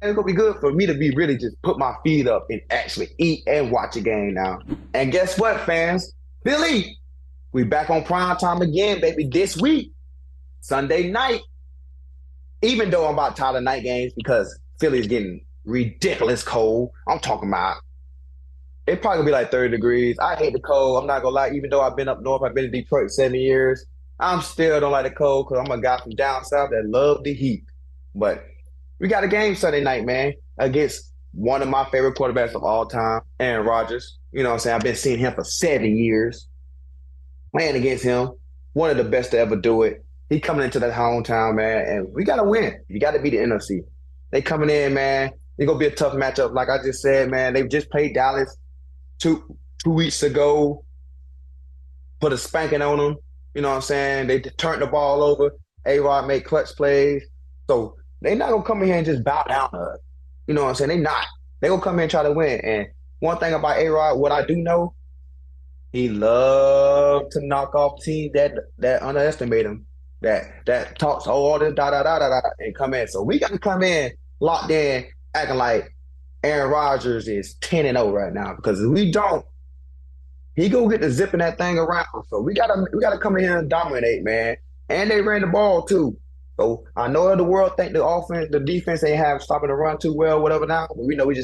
it's gonna be good for me to be really just put my feet up and actually eat and watch a game now. And guess what, fans? Philly, we back on prime time again, baby. This week, Sunday night. Even though I'm about tired of night games because Philly's getting ridiculous cold. I'm talking about it probably gonna be like 30 degrees. I hate the cold. I'm not gonna lie. Even though I've been up north, I've been in Detroit 7 years. I'm still don't like the cold because I'm a guy from down south that love the heat. But we got a game Sunday night, man, against one of my favorite quarterbacks of all time, Aaron Rodgers. You know what I'm saying? I've been seeing him for 7 years, playing against him. One of the best to ever do it. He coming into that hometown, man, and we gotta win. You gotta beat the NFC. They coming in, man. It's gonna be a tough matchup. Like I just said, man, they've just played Dallas two weeks ago, put a spanking on them. You know what I'm saying? They turned the ball over. A-Rod made clutch plays. So they not gonna come in here and just bow down to us. You know what I'm saying? They not. They gonna come in and try to win. And one thing about A-Rod, what I do know, he loved to knock off teams that underestimate him, that talks all this da da da da da and come in. So we got to come in locked in, acting like Aaron Rodgers is 10-0 right now. Because if we don't, he go get the zipping that thing around. So we gotta come in here and dominate, man. And they ran the ball too. So I know the world think the offense, the defense ain't have stopping the run too well, whatever now. But we know we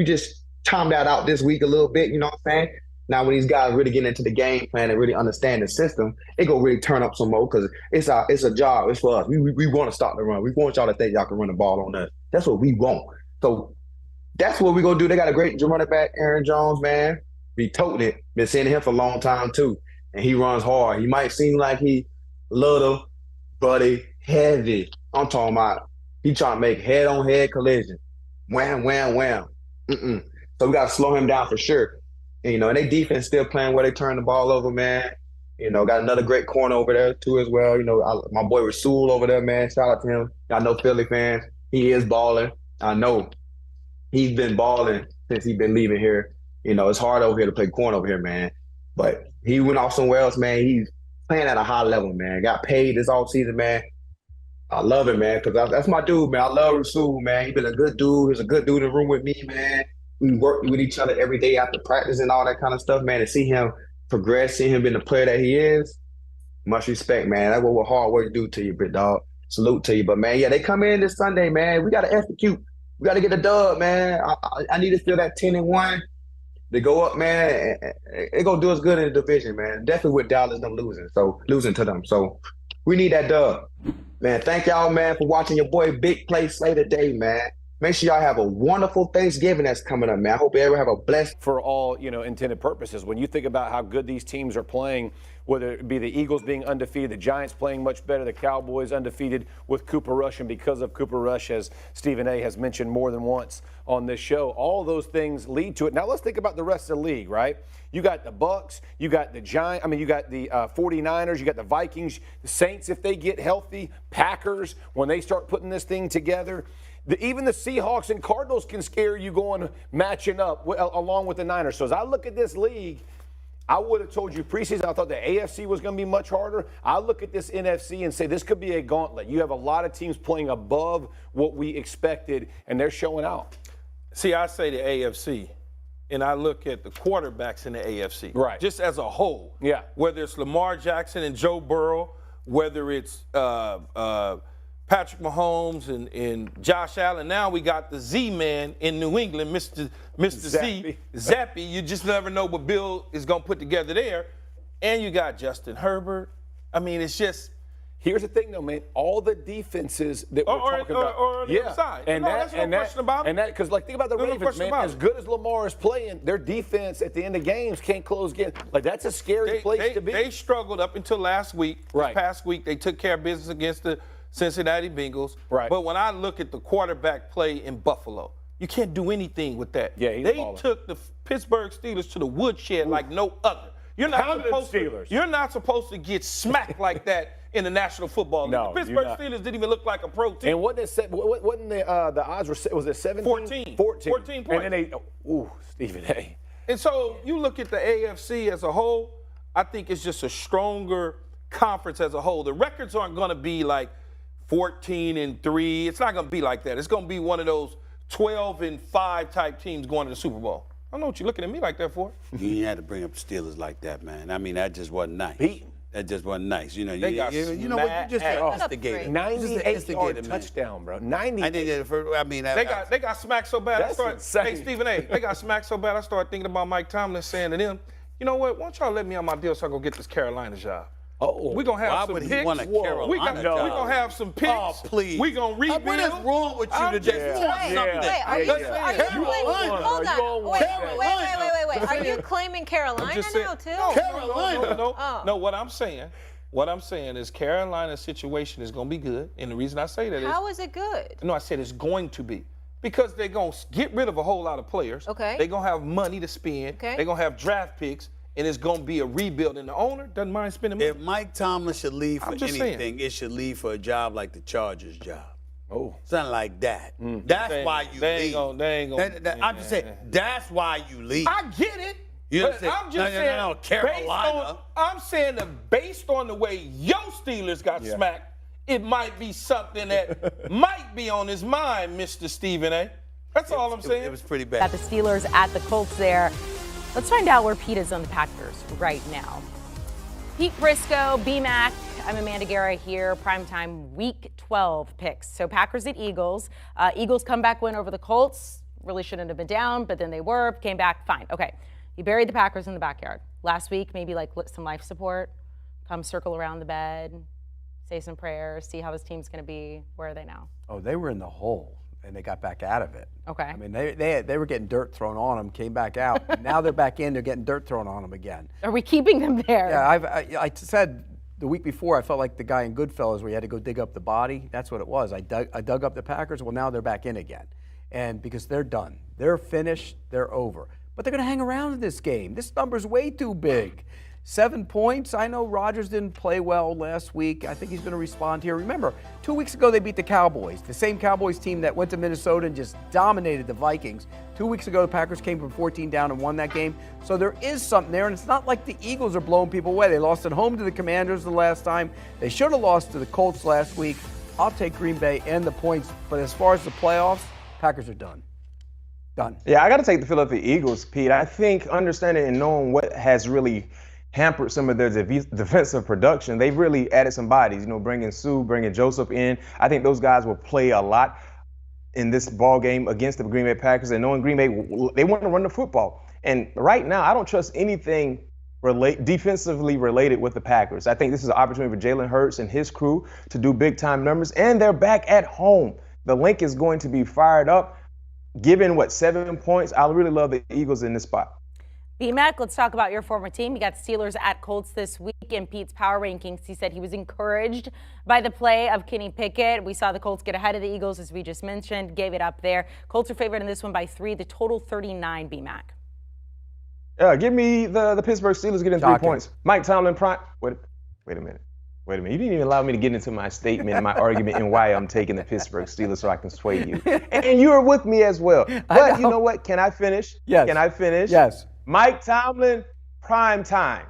just timed that out this week a little bit, you know what I'm saying? Now, when these guys really get into the game plan and really understand the system, it gonna really turn up some more because it's a job. It's for us. We want to stop the run. We want y'all to think y'all can run the ball on us. That's what we want. So that's what we gonna do. They got a great running back, Aaron Jones, man. Be toting it. Been seeing him for a long time too, and he runs hard. He might seem like he little, but he heavy. I'm talking about he trying to make head-on-head collision. Wham, wham, wham. So we got to slow him down for sure. And they defense still playing where they turn the ball over, man. Got another great corner over there too as well. My boy Rasul over there, man. Shout out to him. I know Philly fans. He is balling. I know he's been balling since he's been leaving here. It's hard over here to play corner over here, man. But he went off somewhere else, man. He's playing at a high level, man. Got paid this offseason, man. I love it, man, because that's my dude, man. I love Rasul, man. He's been a good dude. He's a good dude in the room with me, man. We work with each other every day after practice and all that kind of stuff, man. To see him progress, see him being the player that he is, much respect, man. That's what hard work do to you, big dog. Salute to you. But, man, yeah, they come in this Sunday, man. We got to execute. We got to get a dub, man. I need to feel that 10-1. They go up, man. It going to do us good in the division, man. Definitely with Dallas them losing to them. So we need that dub. Man, thank y'all, man, for watching your boy Big Play Slay today, man. Make sure y'all have a wonderful Thanksgiving that's coming up, man. I hope everyone have a blessed. For all, intended purposes, when you think about how good these teams are playing, whether it be the Eagles being undefeated, the Giants playing much better, the Cowboys undefeated with Cooper Rush, and because of Cooper Rush, as Stephen A. has mentioned more than once on this show, all those things lead to it. Now let's think about the rest of the league, right? You got the Bucks, you got the Giants, you got the 49ers, you got the Vikings, the Saints if they get healthy, Packers when they start putting this thing together. Even the Seahawks and Cardinals can scare you going matching up along with the Niners. So as I look at this league, I would have told you preseason I thought the AFC was going to be much harder. I look at this NFC and say this could be a gauntlet. You have a lot of teams playing above what we expected, and they're showing out. See, I say the AFC, and I look at the quarterbacks in the AFC. Right. Just as a whole. Yeah. Whether it's Lamar Jackson and Joe Burrow, whether it's Patrick Mahomes and Josh Allen. Now we got the Z-Man in New England, Mr. Z, Zappy. You just never know what Bill is going to put together there. And you got Justin Herbert. It's just. Here's the thing, though, man. All the defenses that we're talking about. Or on the other side. And that's no question about it. Because, think about the Ravens, man. As good as Lamar is playing, their defense at the end of games can't close games. That's a scary place to be. They struggled up until last week. Right. This past week, they took care of business against the Cincinnati Bengals. Right. But when I look at the quarterback play in Buffalo, you can't do anything with that. Yeah, they took the Pittsburgh Steelers to the woodshed like no other. You're not supposed to get smacked like that in the National Football League. No, the Pittsburgh Steelers didn't even look like a pro team. And wasn't the odds was it 17? 14 points. And then Stephen A. And so you look at the AFC as a whole, I think it's just a stronger conference as a whole. The records aren't going to be like 14-3. It's not going to be like that. It's going to be one of those 12-5 type teams going to the Super Bowl. I don't know what you're looking at me like that for. You ain't had to bring up the Steelers like that, man. I mean, that just wasn't nice. That just wasn't nice. You know, They got you know what? You just instigated. 98-yard touchdown, bro. 98. They got smacked so bad. That's insane. Hey, Stephen A., they got smacked so bad, I started thinking about Mike Tomlin saying to them, you know what, why don't y'all let me on my deal so I can go get this Carolina job? We're going to have some would he picks. want a Carolina job? We're going to have some picks. Oh, please. We're going to rebuild. What is wrong with you today? Wait, are you claiming Carolina now, too? No, what I'm saying is Carolina's situation is going to be good. And the reason I say that is. How is it good? No, I said it's going to be. Because they're going to get rid of a whole lot of players. Okay. They're going to have money to spend. Okay. They're going to have draft picks. And it's going to be a rebuild. And the owner doesn't mind spending money. If Mike Tomlin should leave for anything, saying. it should leave for a job like the Chargers job. Oh. Something like that. That's why you leave. I'm just saying, that's why you leave. I get it. You but I'm just saying, no, Carolina. I'm saying that based on the way your Steelers got smacked, it might be something that might be on his mind, Mr. Stephen A. That's all I'm saying. It was pretty bad. Got the Steelers at the Colts there. Let's find out where Pete is on the Packers right now. Pete Briscoe, BMAC, I'm Amanda Guerra here, primetime Week 12 picks. So Packers at Eagles. Eagles comeback win over the Colts. Really shouldn't have been down, but then they were, came back, fine. Okay, you buried the Packers in the backyard. Last week, maybe like some life support, come circle around the bed, say some prayers, see how this team's gonna be. Where are they now? Oh, they were in the hole, and they got back out of it. Okay. I mean, they were getting dirt thrown on them, came back out. And now they're back in, they're getting dirt thrown on them again. Are we keeping them there? Yeah, I said the week before, I felt like the guy in Goodfellas where you had to go dig up the body. That's what it was. I dug up the Packers. Well, now they're back in again. And because they're done. They're finished. They're over. But they're going to hang around in this game. This number's way too big. 7 points. I know Rodgers didn't play well last week. I think he's going to respond here. Remember, 2 weeks ago they beat the Cowboys, the same Cowboys team that went to Minnesota and just dominated the Vikings. 2 weeks ago, the Packers came from 14 down and won that game. So there is something there, and it's not like the Eagles are blowing people away. They lost at home to the Commanders the last time. They should have lost to the Colts last week. I'll take Green Bay and the points, but as far as the playoffs, Packers are done. Done. Yeah, I got to take the Philadelphia Eagles, Pete. I think understanding and knowing what has really hampered some of their defensive production, they've really added some bodies, bringing Sue, bringing Joseph in. I think those guys will play a lot in this ball game against the Green Bay Packers, and knowing Green Bay, they want to run the football. And right now, I don't trust anything defensively related with the Packers. I think this is an opportunity for Jalen Hurts and his crew to do big-time numbers, and they're back at home. The link is going to be fired up. Given, 7 points, I really love the Eagles in this spot. BMAC, let's talk about your former team. You got Steelers at Colts this week in Pete's power rankings. He said he was encouraged by the play of Kenny Pickett. We saw the Colts get ahead of the Eagles, as we just mentioned, gave it up there. Colts are favored in this one by 3, the total 39, BMAC. Yeah, give me the Pittsburgh Steelers getting 3 points. Mike Tomlin, wait a minute. You didn't even allow me to get into my statement and my argument and why I'm taking the Pittsburgh Steelers so I can sway you. And you are with me as well. But you know what? Can I finish? Yes. Can I finish? Yes. Mike Tomlin, prime time,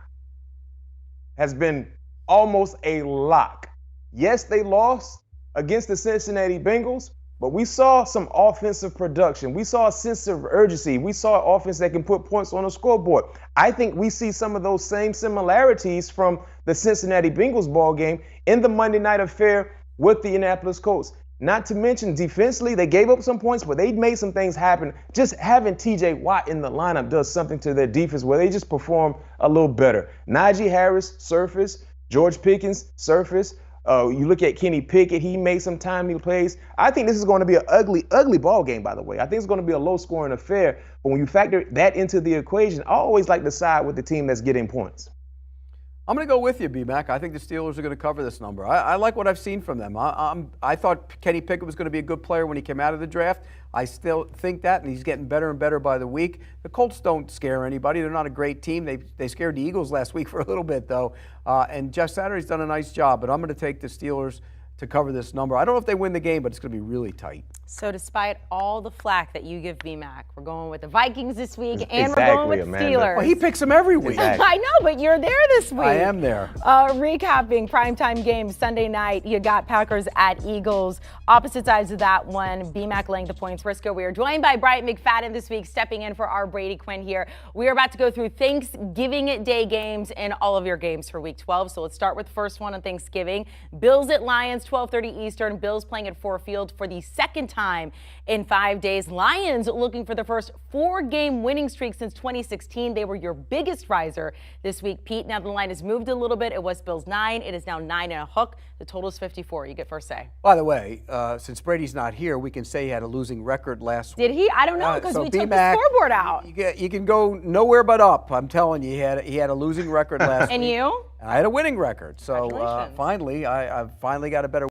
has been almost a lock. Yes, they lost against the Cincinnati Bengals, but we saw some offensive production. We saw a sense of urgency. We saw an offense that can put points on the scoreboard. I think we see some of those same similarities from the Cincinnati Bengals ball game in the Monday night affair with the Indianapolis Colts. Not to mention defensively, they gave up some points, but they made some things happen. Just having TJ Watt in the lineup does something to their defense where they just perform a little better. Najee Harris, surface. George Pickens, surface. You look at Kenny Pickett, he made some timely plays. I think this is going to be an ugly, ugly ball game, by the way. I think it's going to be a low-scoring affair. But when you factor that into the equation, I always like to side with the team that's getting points. I'm going to go with you, B-Mac. I think the Steelers are going to cover this number. I like what I've seen from them. I thought Kenny Pickett was going to be a good player when he came out of the draft. I still think that, and he's getting better and better by the week. The Colts don't scare anybody. They're not a great team. They scared the Eagles last week for a little bit, though. And Jeff Saturday's done a nice job, but I'm going to take the Steelers to cover this number. I don't know if they win the game, but it's going to be really tight. So despite all the flack that you give BMAC, we're going with the Vikings this week, and Exactly, we're going with Amanda. Steelers. Well, he picks them every week. Exactly. I know, but you're there this week. I am there. Recapping primetime games Sunday night, you got Packers at Eagles. Opposite sides of that one, BMAC laying the points. Risco, we are joined by Bryant McFadden this week, stepping in for our Brady Quinn here. We are about to go through Thanksgiving Day games and all of your games for Week 12. So let's start with the first one on Thanksgiving. Bills at Lions, 12:30 Eastern. Bills playing at Ford Field for the second time in 5 days. Lions looking for the first 4-game winning streak since 2016. They were your biggest riser this week, Pete. Now the line has moved a little bit. It was Bills 9. It is now 9 and a hook. The total is 54. You get first say. By the way, since Brady's not here, we can say he had a losing record last week. Did he? I don't know because So we took the BMAC, scoreboard out. You can go nowhere but up. I'm telling you, he had a losing record last week. And you? I had a winning record. So Congratulations. finally, I've finally got a better